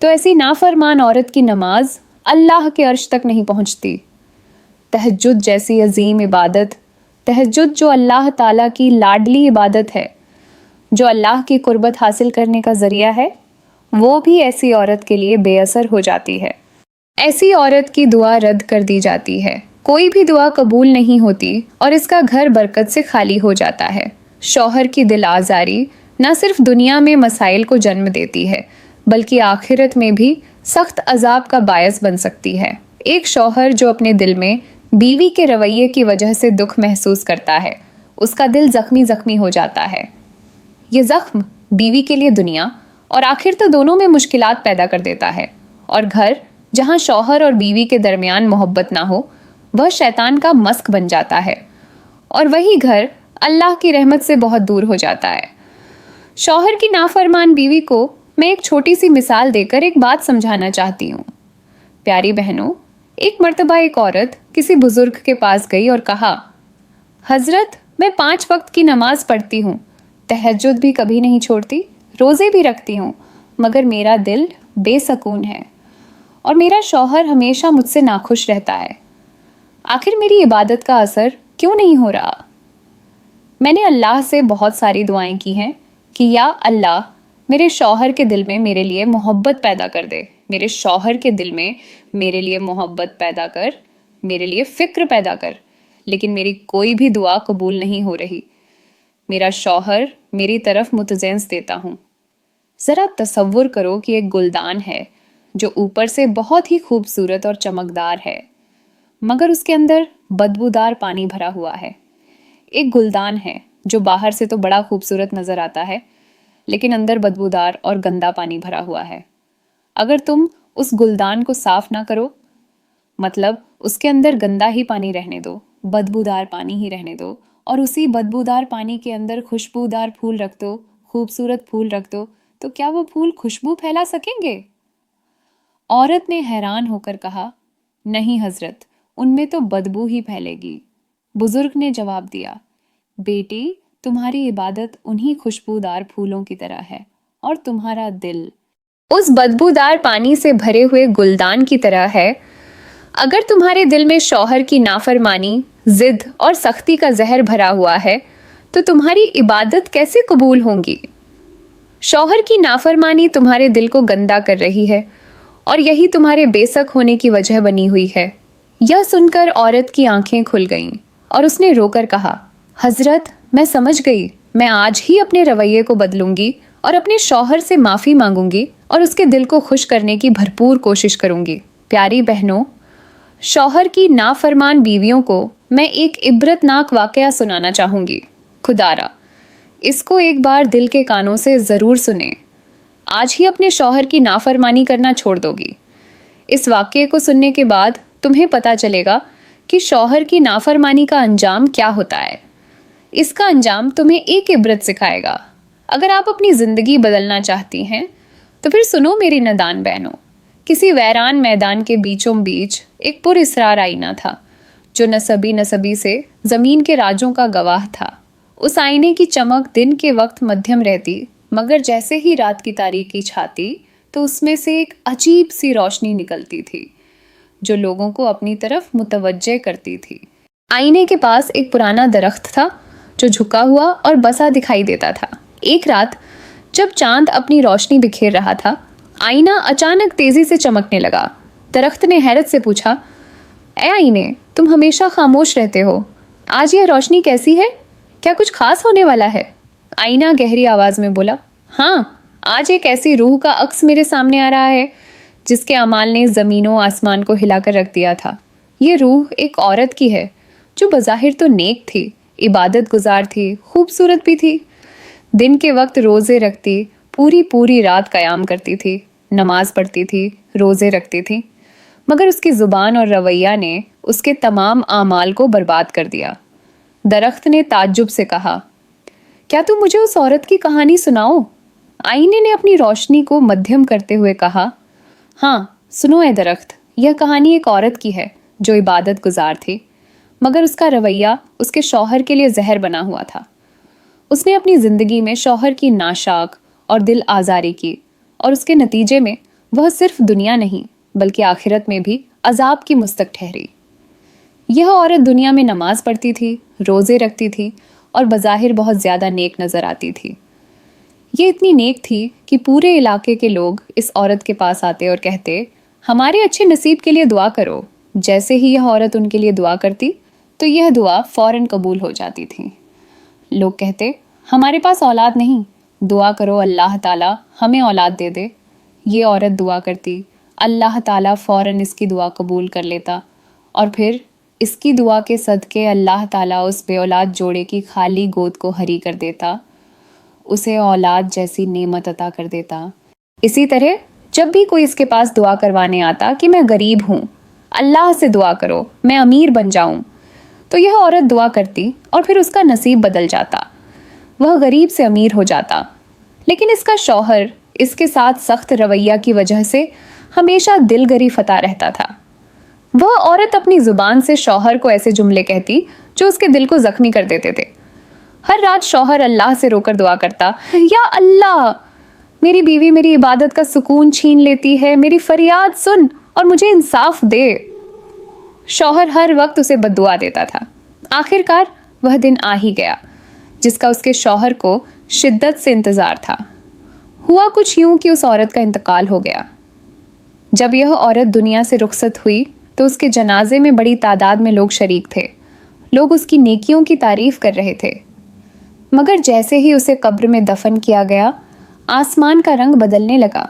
تو ایسی نافرمان عورت کی نماز اللہ کے عرش تک نہیں پہنچتی۔ تہجد جیسی عظیم عبادت، تہجد جو اللہ تعالیٰ کی لاڈلی عبادت ہے، جو اللہ کی قربت حاصل کرنے کا ذریعہ ہے، وہ بھی ایسی عورت کے لیے بے اثر ہو جاتی ہے۔ ایسی عورت کی دعا رد کر دی جاتی ہے، کوئی بھی دعا قبول نہیں ہوتی اور اس کا گھر برکت سے خالی ہو جاتا ہے۔ شوہر کی دل آزاری نہ صرف دنیا میں مسائل کو جنم دیتی ہے بلکہ آخرت میں بھی سخت عذاب کا باعث بن سکتی ہے۔ ایک شوہر جو اپنے دل میں بیوی کے رویے کی وجہ سے دکھ محسوس کرتا ہے، اس کا دل زخمی ہو جاتا ہے۔ یہ زخم بیوی کے لیے دنیا اور آخر تو دونوں میں مشکلات پیدا کر دیتا ہے، اور گھر جہاں شوہر اور بیوی کے درمیان محبت نہ ہو وہ شیطان کا مسک بن جاتا ہے، اور وہی گھر اللہ کی رحمت سے بہت دور ہو جاتا ہے۔ شوہر کی نافرمان بیوی کو میں ایک چھوٹی سی مثال دے کر ایک بات سمجھانا چاہتی ہوں۔ پیاری بہنوں، ایک مرتبہ ایک عورت کسی بزرگ کے پاس گئی اور کہا، حضرت میں 5 وقت کی نماز پڑھتی ہوں، تہجد بھی کبھی نہیں چھوڑتی، روزے بھی رکھتی ہوں، مگر میرا دل بے سکون ہے اور میرا شوہر ہمیشہ مجھ سے ناخوش رہتا ہے۔ آخر میری عبادت کا اثر کیوں نہیں ہو رہا؟ میں نے اللہ سے بہت ساری دعائیں کی ہیں کہ یا اللہ میرے شوہر کے دل میں میرے لیے محبت پیدا کر دے، میرے شوہر کے دل میں میرے لیے محبت پیدا کر، میرے لیے فکر پیدا کر، لیکن میری کوئی بھی دعا قبول نہیں ہو رہی۔ میرا شوہر میری طرف متزینس دیتا ہوں۔ ذرا تصور کرو کہ ایک گلدان ہے جو اوپر سے بہت ہی خوبصورت اور چمکدار ہے، مگر اس کے اندر بدبودار پانی بھرا ہوا ہے۔ ایک گلدان ہے جو باہر سے تو بڑا خوبصورت نظر آتا ہے، لیکن اندر بدبودار اور گندا پانی بھرا ہوا ہے۔ اگر تم اس گلدان کو صاف نہ کرو، مطلب اس کے اندر گندا ہی پانی رہنے دو، بدبودار پانی ہی رہنے دو، اور اسی بدبودار پانی کے اندر خوشبودار پھول رکھ دو، خوبصورت پھول رکھ دو، تو کیا وہ پھول خوشبو پھیلا سکیں گے؟ عورت نے حیران ہو کر کہا، نہیں حضرت، ان میں تو بدبو ہی پھیلے گی۔ بزرگ نے جواب دیا، بیٹی تمہاری عبادت انہی خوشبودار پھولوں کی طرح ہے، اور تمہارا دل اس بدبودار پانی سے بھرے ہوئے گلدان کی طرح ہے۔ اگر تمہارے دل میں شوہر کی نافرمانی، ضد اور سختی کا زہر بھرا ہوا ہے تو تمہاری عبادت کیسے قبول ہوں گی؟ شوہر کی نافرمانی تمہارے دل کو گندا کر رہی ہے اور یہی تمہارے بے شک ہونے کی وجہ بنی ہوئی ہے۔ یہ سن کر عورت کی آنکھیں کھل گئیں اور اس نے رو کر کہا، حضرت میں سمجھ گئی، میں آج ہی اپنے رویے کو بدلوں گی اور اپنے شوہر سے معافی مانگوں گی اور اس کے دل کو خوش کرنے کی بھرپور کوشش کروں گی۔ پیاری بہنوں، شوہر کی نافرمان بیویوں کو میں ایک عبرت ناک واقعہ سنانا چاہوں گی۔ خدارا اس کو ایک بار دل کے کانوں سے ضرور سنیں۔ آج ہی اپنے شوہر کی نافرمانی کرنا چھوڑ دو گی۔ اس واقعے کو سننے کے بعد تمہیں پتہ چلے گا کہ شوہر کی نافرمانی کا انجام کیا ہوتا ہے۔ اس کا انجام تمہیں ایک عبرت سکھائے گا۔ اگر آپ اپنی زندگی بدلنا چاہتی ہیں تو پھر سنو میری نادان بہنوں۔ کسی ویران میدان کے بیچوں بیچ ایک پر اسرار آئینہ تھا جو نسبی سے زمین کے راجوں کا گواہ تھا۔ اس آئینے کی چمک دن کے وقت مدھیم رہتی، مگر جیسے ہی رات کی تاریکی چھاتی تو اس میں سے ایک عجیب سی روشنی نکلتی تھی جو لوگوں کو اپنی طرف متوجہ کرتی تھی۔ آئینے کے پاس ایک پرانا درخت تھا جو جھکا ہوا اور بسا دکھائی دیتا تھا۔ ایک رات جب چاند اپنی روشنی بکھیر رہا تھا، آئینہ اچانک تیزی سے چمکنے لگا۔ درخت نے حیرت سے پوچھا، اے آئینے، تم ہمیشہ خاموش رہتے ہو، آج یہ روشنی کیسی ہے؟ کیا کچھ خاص ہونے والا ہے؟ آئینہ گہری آواز میں بولا، ہاں، آج ایک ایسی روح کا عکس میرے سامنے آ رہا ہے جس کے اعمال نے زمین و آسمان کو ہلا کر رکھ دیا تھا۔ یہ روح ایک عورت کی ہے جو بظاہر تو نیک تھی، عبادت گزار تھی، خوبصورت بھی تھی، دن کے وقت روزے رکھتی، پوری رات قیام کرتی تھی، نماز پڑھتی تھی، روزے رکھتی تھی، مگر اس کی زبان اور رویہ نے اس کے تمام اعمال کو برباد کر دیا۔ درخت نے تعجب سے کہا، کیا تم مجھے اس عورت کی کہانی سناؤ؟ آئینے نے اپنی روشنی کو مدھیم کرتے ہوئے کہا، ہاں سنو اے درخت، یہ کہانی ایک عورت کی ہے جو عبادت گزار تھی، مگر اس کا رویہ اس کے شوہر کے لیے زہر بنا ہوا تھا۔ اس نے اپنی زندگی میں شوہر کی ناشاک اور دل آزاری کی، اور اس کے نتیجے میں وہ صرف دنیا نہیں بلکہ آخرت میں بھی عذاب کی مستق ٹھہری۔ یہ عورت دنیا میں نماز پڑھتی تھی، روزے رکھتی تھی اور بظاہر بہت زیادہ نیک نظر آتی تھی۔ یہ اتنی نیک تھی کہ پورے علاقے کے لوگ اس عورت کے پاس آتے اور کہتے، ہمارے اچھے نصیب کے لیے دعا کرو۔ جیسے ہی یہ عورت ان کے لیے دعا کرتی تو یہ دعا فوراً قبول ہو جاتی تھی۔ لوگ کہتے، ہمارے پاس اولاد نہیں، دعا کرو اللہ تعالیٰ ہمیں اولاد دے دے۔ یہ عورت دعا کرتی، اللہ تعالیٰ فوراً اس کی دعا قبول کر لیتا اور پھر اس کی دعا کے صدقے اللہ تعالیٰ اس بے اولاد جوڑے کی خالی گود کو ہری کر دیتا، اسے اولاد جیسی نعمت عطا کر دیتا۔ اسی طرح جب بھی کوئی اس کے پاس دعا کروانے آتا کہ میں غریب ہوں، اللہ سے دعا کرو میں امیر بن جاؤں، تو یہ عورت دعا کرتی اور پھر اس کا نصیب بدل جاتا، وہ غریب سے امیر ہو جاتا۔ لیکن اس کا شوہر اس کے ساتھ سخت رویہ کی وجہ سے ہمیشہ دل گریفتہ رہتا تھا۔ وہ عورت اپنی زبان سے شوہر کو ایسے جملے کہتی جو اس کے دل کو زخمی کر دیتے تھے۔ ہر رات شوہر اللہ سے رو کر دعا کرتا، یا اللہ میری بیوی میری عبادت کا سکون چھین لیتی ہے، میری فریاد سن اور مجھے انصاف دے۔ شوہر ہر وقت اسے بد دعا دیتا تھا۔ آخر کار وہ دن آ ہی گیا جس کا اس کے شوہر کو شدت سے انتظار تھا۔ ہوا کچھ یوں کہ اس عورت کا انتقال ہو گیا۔ جب یہ عورت دنیا سے رخصت ہوئی تو اس کے جنازے میں بڑی تعداد میں لوگ شریک تھے۔ لوگ اس کی نیکیوں کی تعریف کر رہے تھے، مگر جیسے ہی اسے قبر میں دفن کیا گیا آسمان کا رنگ بدلنے لگا۔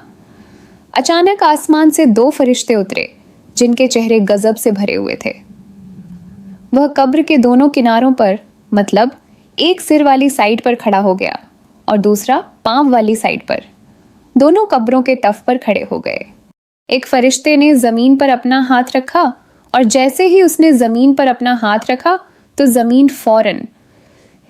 اچانک آسمان سے 2 فرشتے اترے جن کے چہرے غضب سے بھرے ہوئے تھے۔ وہ قبر کے دونوں کناروں پر، مطلب ایک سر والی سائڈ پر کھڑا ہو گیا اور دوسرا پاؤں والی سائڈ پر، دونوں قبروں کے ٹف پر کھڑے ہو گئے۔ ایک فرشتے نے زمین پر اپنا ہاتھ رکھا اور جیسے ہی اس نے زمین پر اپنا ہاتھ رکھا تو زمین فوراً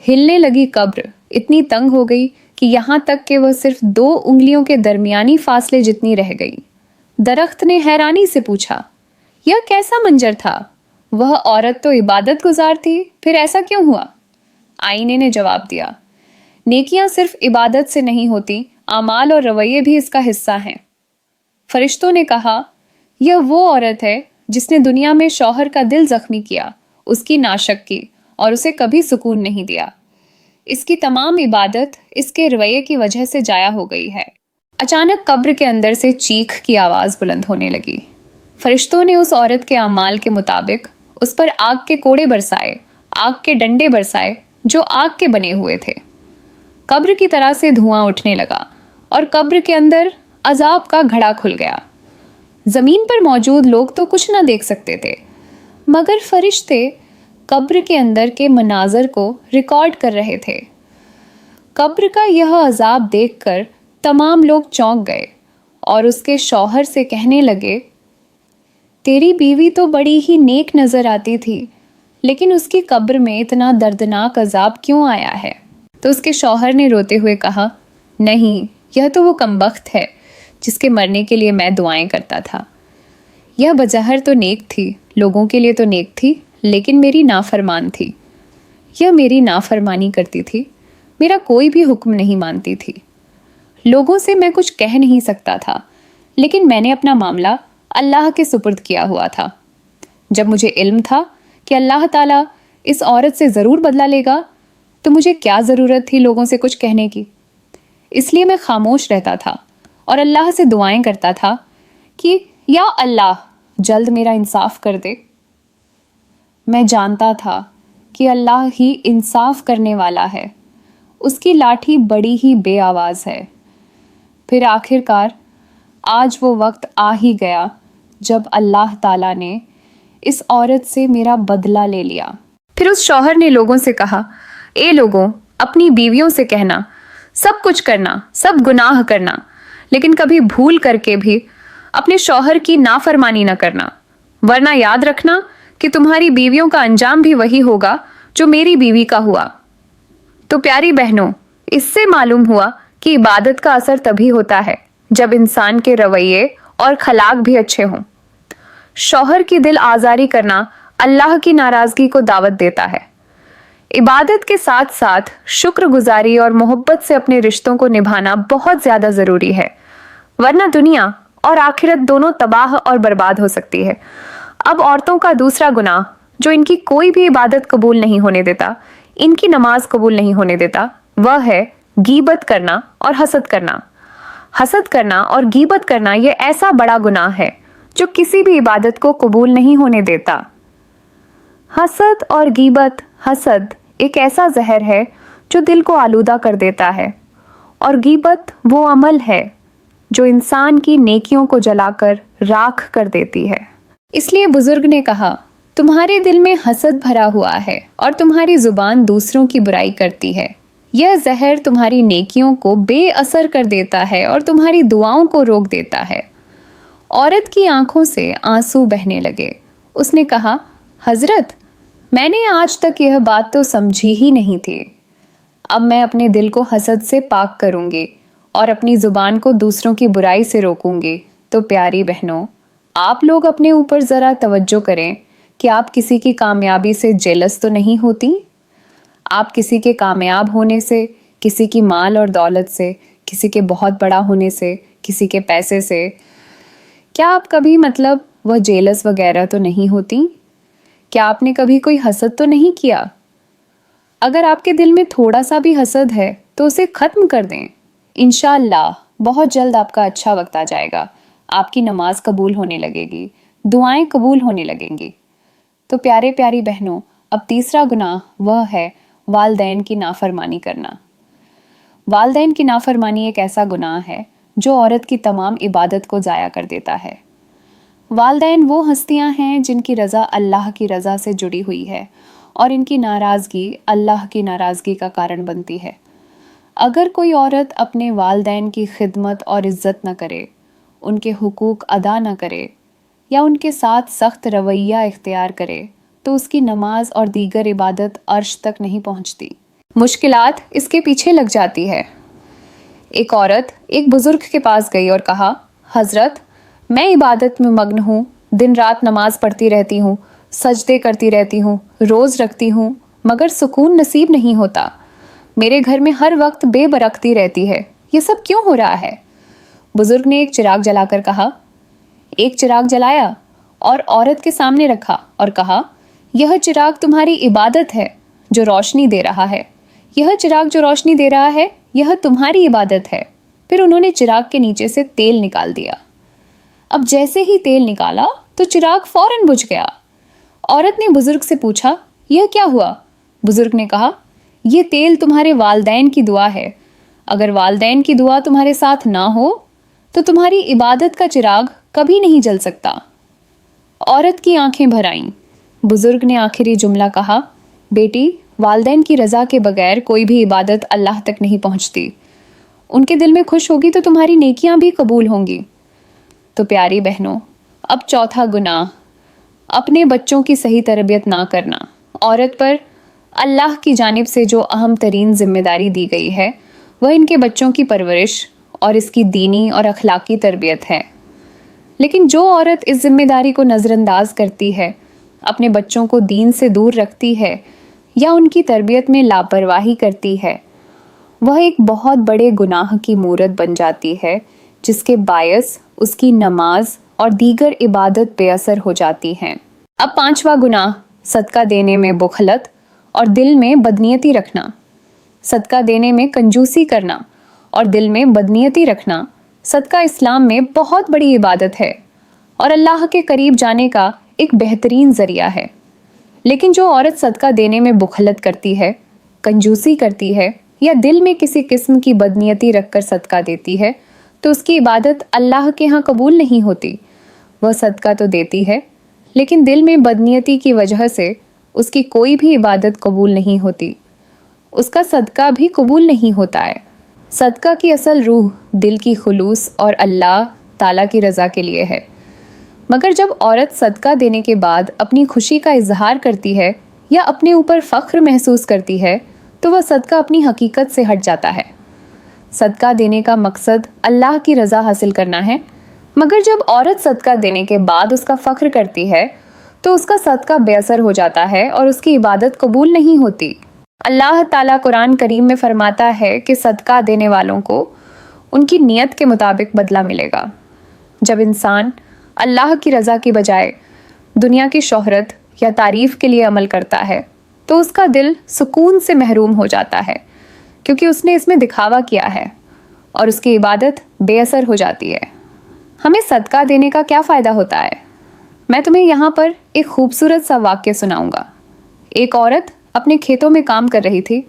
ہلنے لگی۔ قبر اتنی تنگ ہو گئی کہ یہاں تک کہ وہ صرف 2 انگلیوں کے درمیانی فاصلے جتنی رہ گئی۔ درخت نے حیرانی سے پوچھا، یہ کیسا منظر تھا؟ وہ عورت تو عبادت گزار تھی، پھر ایسا کیوں ہوا؟ آئینے نے جواب دیا، نیکیاں صرف عبادت سے نہیں ہوتی، اعمال اور رویے بھی اس کا حصہ ہیں۔ فرشتوں نے کہا، یہ وہ عورت ہے جس نے دنیا میں شوہر کا دل زخمی کیا، اس کی ناشک کی اور اسے کبھی سکون نہیں دیا۔ اس کی تمام عبادت اس کے رویے کی وجہ سے ضائع ہو گئی ہے۔ اچانک قبر کے اندر سے چیخ کی آواز بلند ہونے لگی۔ فرشتوں نے اس عورت کے اعمال کے مطابق اس پر آگ کے کوڑے برسائے، آگ کے ڈنڈے برسائے جو آگ کے بنے ہوئے تھے۔ قبر کی طرح سے دھواں اٹھنے لگا اور قبر کے اندر عذاب کا گھڑا کھل گیا۔ زمین پر موجود لوگ تو کچھ نہ دیکھ سکتے تھے، مگر فرشتے قبر کے اندر کے مناظر کو ریکارڈ کر رہے تھے۔ قبر کا یہ عذاب دیکھ کر تمام لوگ چونک گئے اور اس کے شوہر سے کہنے لگے، تیری بیوی تو بڑی ہی نیک نظر آتی تھی، لیکن اس کی قبر میں اتنا دردناک عذاب کیوں آیا ہے؟ تو اس کے شوہر نے روتے ہوئے کہا، نہیں، یہ تو وہ کمبخت ہے جس کے مرنے کے لیے میں دعائیں کرتا تھا۔ یہ بظاہر تو نیک تھی، لوگوں کے لیے تو نیک تھی، لیکن میری نافرمان تھی۔ یہ میری نافرمانی کرتی تھی، میرا کوئی بھی حکم نہیں مانتی تھی، لوگوں سے میں کچھ کہہ نہیں سکتا تھا، لیکن میں نے اپنا معاملہ اللہ کے سپرد کیا ہوا تھا۔ جب مجھے علم تھا کہ اللہ تعالیٰ اس عورت سے ضرور بدلہ لے گا تو مجھے کیا ضرورت تھی لوگوں سے کچھ کہنے کی؟ اس لیے میں خاموش رہتا تھا اور اللہ سے دعائیں کرتا تھا کہ یا اللہ جلد میرا انصاف کر دے۔ میں جانتا تھا کہ اللہ ہی انصاف کرنے والا ہے، اس کی لاٹھی بڑی ہی بے آواز ہے۔ پھر آخر کار آج وہ وقت آ ہی گیا جب اللہ تعالیٰ نے اس عورت سے میرا بدلہ لے لیا۔ پھر اس شوہر نے لوگوں سے کہا، اے لوگوں، اپنی بیویوں سے کہنا، سب کچھ کرنا، سب گناہ کرنا، لیکن کبھی بھول کر کے بھی اپنے شوہر کی نافرمانی نہ کرنا، ورنہ یاد رکھنا کہ تمہاری بیویوں کا انجام بھی وہی ہوگا جو میری بیوی کا ہوا۔ تو پیاری بہنوں، اس سے معلوم ہوا کہ عبادت کا اثر تبھی ہوتا ہے جب انسان کے رویے اور اخلاق بھی اچھے ہوں۔ شوہر کی دل آزاری کرنا اللہ کی ناراضگی کو دعوت دیتا ہے۔ عبادت کے ساتھ ساتھ شکر گزاری اور محبت سے اپنے رشتوں کو نبھانا بہت زیادہ ضروری ہے، ورنہ دنیا اور آخرت دونوں تباہ اور برباد ہو سکتی ہے۔ اب عورتوں کا دوسرا گناہ جو ان کی کوئی بھی عبادت قبول نہیں ہونے دیتا، ان کی نماز قبول نہیں ہونے دیتا، وہ ہے غیبت کرنا اور حسد کرنا۔ حسد کرنا اور غیبت کرنا یہ ایسا بڑا گناہ ہے جو کسی بھی عبادت کو قبول نہیں ہونے دیتا۔ حسد اور غیبت، حسد ایک ایسا زہر ہے جو دل کو آلودہ کر دیتا ہے، اور غیبت وہ عمل ہے جو انسان کی نیکیوں کو جلا کر راکھ کر دیتی ہے۔ اس لیے بزرگ نے کہا، تمہارے دل میں حسد بھرا ہوا ہے اور تمہاری زبان دوسروں کی برائی کرتی ہے۔ یہ زہر تمہاری نیکیوں کو بے اثر کر دیتا ہے اور تمہاری دعاؤں کو روک دیتا ہے۔ عورت کی آنکھوں سے آنسو بہنے لگے۔ اس نے کہا، حضرت، میں نے آج تک یہ بات تو سمجھی ہی نہیں تھی۔ اب میں اپنے دل کو حسد سے پاک کروں گی اور اپنی زبان کو دوسروں کی برائی سے روکوں گی۔ تو پیاری بہنوں، آپ لوگ اپنے اوپر ذرا توجہ کریں کہ آپ کسی کی کامیابی سے جیلس تو نہیں ہوتی؟ آپ کسی کے کامیاب ہونے سے، کسی کی مال اور دولت سے، کسی کے بہت بڑا ہونے سے، کسی کے پیسے سے، کیا آپ کبھی وہ جیلس وغیرہ تو نہیں ہوتی؟ کیا آپ نے کبھی کوئی حسد تو نہیں کیا؟ اگر آپ کے دل میں تھوڑا سا بھی حسد ہے تو اسے ختم کر دیں۔ انشاءاللہ بہت جلد آپ کا اچھا وقت آ جائے گا، آپ کی نماز قبول ہونے لگے گی، دعائیں قبول ہونے لگیں گی۔ تو پیاری بہنوں، اب تیسرا گناہ وہ ہے والدین کی نافرمانی کرنا۔ والدین کی نافرمانی ایک ایسا گناہ ہے جو عورت کی تمام عبادت کو ضائع کر دیتا ہے۔ والدین وہ ہستیاں ہیں جن کی رضا اللہ کی رضا سے جڑی ہوئی ہے، اور ان کی ناراضگی اللہ کی ناراضگی کا کارن بنتی ہے۔ اگر کوئی عورت اپنے والدین کی خدمت اور عزت نہ کرے، ان کے حقوق ادا نہ کرے، یا ان کے ساتھ سخت رویہ اختیار کرے، تو اس کی نماز اور دیگر عبادت عرش تک نہیں پہنچتی، مشکلات اس کے پیچھے لگ جاتی ہے۔ ایک عورت ایک بزرگ کے پاس گئی اور کہا، حضرت، میں عبادت میں مگن ہوں، دن رات نماز پڑھتی رہتی ہوں، سجدے کرتی رہتی ہوں، روز رکھتی ہوں، مگر سکون نصیب نہیں ہوتا۔ میرے گھر میں ہر وقت بے برکتی رہتی ہے، یہ سب کیوں ہو رہا ہے؟ بزرگ نے ایک چراغ جلا کر کہا، ایک چراغ جلایا اور عورت کے سامنے رکھا اور کہا، یہ چراغ تمہاری عبادت ہے جو روشنی دے رہا ہے، یہ چراغ جو روشنی دے رہا ہے یہ تمہاری عبادت ہے۔ پھر انہوں نے چراغ کے نیچے سے تیل نکال دیا۔ اب جیسے ہی تیل نکالا تو چراغ فوراً بجھ گیا۔ عورت نے بزرگ سے پوچھا، یہ کیا ہوا؟ بزرگ نے کہا، یہ تیل تمہارے والدین کی دعا ہے، اگر والدین کی دعا تمہارے ساتھ نہ ہو تو تمہاری عبادت کا چراغ کبھی نہیں جل سکتا۔ عورت کی آنکھیں بھر آئیں۔ بزرگ نے آخری جملہ کہا، بیٹی، والدین کی رضا کے بغیر کوئی بھی عبادت اللہ تک نہیں پہنچتی، ان کے دل میں خوش ہوگی تو تمہاری نیکیاں بھی قبول ہوں گی۔ تو پیاری بہنوں، اب چوتھا گناہ، اپنے بچوں کی صحیح تربیت نہ کرنا۔ عورت پر اللہ کی جانب سے جو اہم ترین ذمہ داری دی گئی ہے وہ ان کے بچوں کی پرورش اور اس کی دینی اور اخلاقی تربیت ہے۔ لیکن جو عورت اس ذمہ داری کو نظر انداز کرتی ہے، اپنے بچوں کو دین سے دور رکھتی ہے یا ان کی تربیت میں لاپرواہی کرتی ہے، وہ ایک بہت بڑے گناہ کی مورت بن جاتی ہے، جس کے باعث اس کی نماز اور دیگر عبادت بے اثر ہو جاتی ہیں۔ اب پانچواں گناہ، صدقہ دینے میں بخلت اور دل میں بدنیتی رکھنا۔ صدقہ دینے میں کنجوسی کرنا اور دل میں بدنیتی رکھنا، صدقہ اسلام میں بہت بڑی عبادت ہے اور اللہ کے قریب جانے کا ایک بہترین ذریعہ ہے۔ لیکن جو عورت صدقہ دینے میں بخلت کرتی ہے، کنجوسی کرتی ہے یا دل میں کسی قسم کی بدنیتی رکھ کر صدقہ دیتی ہے، تو اس کی عبادت اللہ کے ہاں قبول نہیں ہوتی۔ وہ صدقہ تو دیتی ہے لیکن دل میں بدنیتی کی وجہ سے اس کی کوئی بھی عبادت قبول نہیں ہوتی، اس کا صدقہ بھی قبول نہیں ہوتا ہے۔ صدقہ کی اصل روح دل کی خلوص اور اللہ تعالیٰ کی رضا کے لیے ہے، مگر جب عورت صدقہ دینے کے بعد اپنی خوشی کا اظہار کرتی ہے یا اپنے اوپر فخر محسوس کرتی ہے تو وہ صدقہ اپنی حقیقت سے ہٹ جاتا ہے۔ صدقہ دینے کا مقصد اللہ کی رضا حاصل کرنا ہے، مگر جب عورت صدقہ دینے کے بعد اس کا فخر کرتی ہے تو اس کا صدقہ بے اثر ہو جاتا ہے اور اس کی عبادت قبول نہیں ہوتی۔ اللہ تعالیٰ قرآن کریم میں فرماتا ہے کہ صدقہ دینے والوں کو ان کی نیت کے مطابق بدلہ ملے گا۔ جب انسان اللہ کی رضا کی بجائے دنیا کی شہرت یا تعریف کے لیے عمل کرتا ہے تو اس کا دل سکون سے محروم ہو جاتا ہے، کیونکہ اس نے اس میں دکھاوا کیا ہے اور اس کی عبادت بے اثر ہو جاتی ہے۔ ہمیں صدقہ دینے کا کیا فائدہ ہوتا ہے؟ میں تمہیں یہاں پر ایک خوبصورت سا واقعہ سناؤں گا۔ ایک عورت اپنے کھیتوں میں کام کر رہی تھی،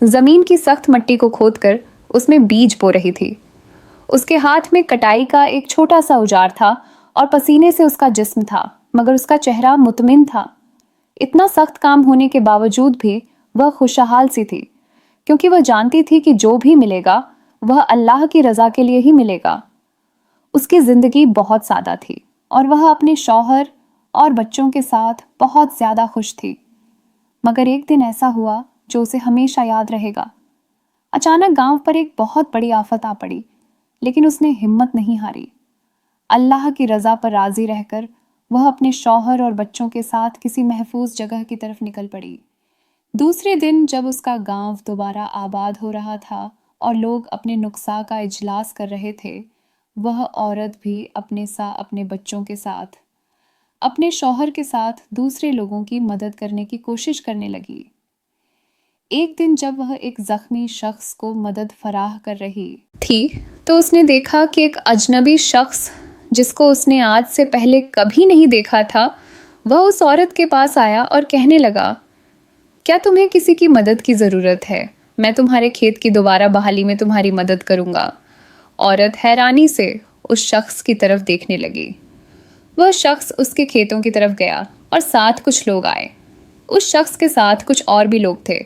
زمین کی سخت مٹی کو کھود کر اس میں بیج بو رہی تھی۔ اس کے ہاتھ میں کٹائی کا ایک چھوٹا سا اوزار تھا اور پسینے سے اس کا جسم تھا، مگر اس کا چہرہ مطمئن تھا۔ اتنا سخت کام ہونے کے باوجود بھی وہ خوشحال سی تھی، کیونکہ وہ جانتی تھی کہ جو بھی ملے گا وہ اللہ کی رضا کے لیے ہی ملے گا۔ اس کی زندگی بہت سادہ تھی اور وہ اپنے شوہر اور بچوں کے ساتھ بہت زیادہ خوش تھی، مگر ایک دن ایسا ہوا جو اسے ہمیشہ یاد رہے گا۔ اچانک گاؤں پر ایک بہت بڑی آفت آ پڑی، لیکن اس نے ہمت نہیں ہاری۔ اللہ کی رضا پر راضی رہ کر وہ اپنے شوہر اور بچوں کے ساتھ کسی محفوظ جگہ کی طرف نکل پڑی۔ دوسرے دن جب اس کا گاؤں دوبارہ آباد ہو رہا تھا اور لوگ اپنے نقصاں کا اجلاس کر رہے تھے، وہ عورت بھی اپنے بچوں کے ساتھ، اپنے شوہر کے ساتھ دوسرے لوگوں کی مدد کرنے کی کوشش کرنے لگی۔ ایک دن جب وہ ایک زخمی شخص کو مدد فراہم کر رہی تھی تو اس نے دیکھا کہ ایک اجنبی شخص جس کو اس نے آج سے پہلے کبھی نہیں دیکھا تھا، وہ اس عورت کے پاس آیا اور کہنے لگا، کیا تمہیں کسی کی مدد کی ضرورت ہے؟ میں تمہارے کھیت کی دوبارہ بحالی میں تمہاری مدد کروں گا۔ عورت حیرانی سے اس شخص کی طرف دیکھنے لگی۔ وہ شخص اس کے کھیتوں کی طرف گیا اور ساتھ کچھ لوگ آئے۔ اس شخص کے ساتھ کچھ اور بھی لوگ تھے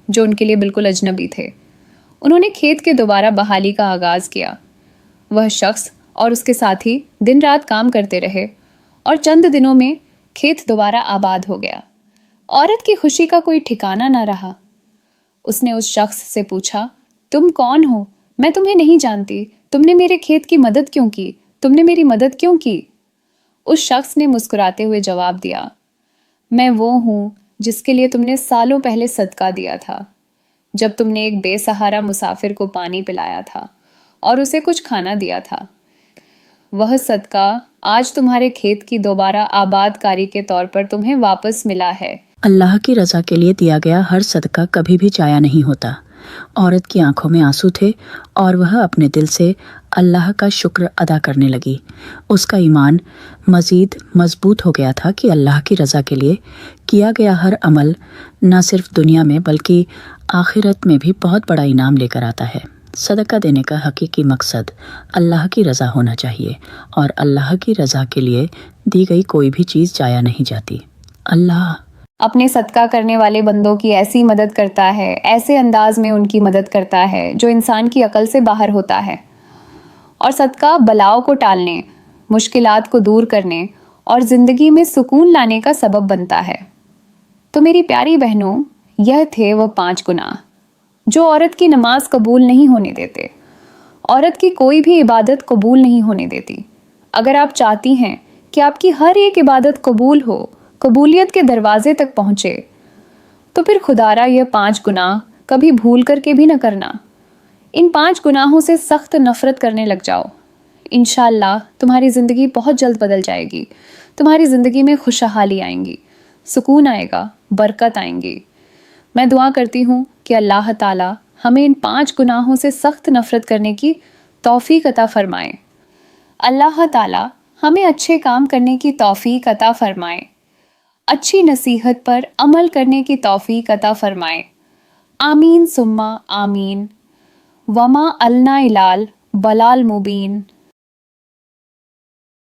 جو ان کے لیے بالکل اجنبی تھے۔ انہوں نے کھیت کے دوبارہ بحالی کا آغاز کیا۔ وہ شخص اور اس کے ساتھی دن رات کام کرتے رہے اور چند دنوں میں کھیت دوبارہ آباد ہو گیا۔ عورت کی خوشی کا کوئی ٹھکانہ نہ رہا۔ اس نے اس شخص سے پوچھا، تم کون ہو؟ میں تمہیں نہیں جانتی۔ تم نے میرے کھیت کی مدد کیوں کی؟ تم نے میری مدد کیوں کی؟ اس شخص نے مسکراتے ہوئے جواب دیا، میں وہ ہوں جس کے لیے تم نے سالوں پہلے صدقہ دیا تھا، جب تم نے ایک بے سہارا مسافر کو پانی پلایا تھا اور اسے کچھ کھانا دیا تھا۔ وہ صدقہ آج تمہارے کھیت کی دوبارہ آباد کاری کے طور پر تمہیں واپس ملا ہے۔ اللہ کی رضا کے لیے دیا گیا ہر صدقہ کبھی بھی ضائع نہیں ہوتا۔ عورت کی آنکھوں میں آنسو تھے اور وہ اپنے دل سے اللہ کا شکر ادا کرنے لگی۔ اس کا ایمان مزید مضبوط ہو گیا تھا کہ اللہ کی رضا کے لیے کیا گیا ہر عمل نہ صرف دنیا میں بلکہ آخرت میں بھی بہت بڑا انعام لے کر آتا ہے۔ صدقہ دینے کا حقیقی مقصد اللہ کی رضا ہونا چاہیے، اور اللہ کی رضا کے لیے دی گئی کوئی بھی چیز ضائع نہیں جاتی۔ اللہ اپنے صدقہ کرنے والے بندوں کی ایسی مدد کرتا ہے، ایسے انداز میں ان کی مدد کرتا ہے جو انسان کی عقل سے باہر ہوتا ہے، اور صدقہ بلاؤں کو ٹالنے، مشکلات کو دور کرنے اور زندگی میں سکون لانے کا سبب بنتا ہے۔ تو میری پیاری بہنوں، یہ تھے وہ 5 گناہ جو عورت کی نماز قبول نہیں ہونے دیتے، عورت کی کوئی بھی عبادت قبول نہیں ہونے دیتی۔ اگر آپ چاہتی ہیں کہ آپ کی ہر ایک عبادت قبول ہو، قبولیت کے دروازے تک پہنچے، تو پھر خدارا یہ 5 گناہ کبھی بھول کر کے بھی نہ کرنا۔ ان 5 گناہوں سے سخت نفرت کرنے لگ جاؤ۔ انشاءاللہ تمہاری زندگی بہت جلد بدل جائے گی۔ تمہاری زندگی میں خوشحالی آئیں گی، سکون آئے گا، برکت آئیں گی۔ میں دعا کرتی ہوں کہ اللہ تعالیٰ ہمیں ان 5 گناہوں سے سخت نفرت کرنے کی توفیق عطا فرمائے۔ اللہ تعالیٰ ہمیں اچھے کام کرنے کی توفیق عطا فرمائے، اچھی نصیحت پر عمل کرنے کی توفیق عطا فرمائے۔ آمین ثم آمین۔ وما النا الال بلال مبین۔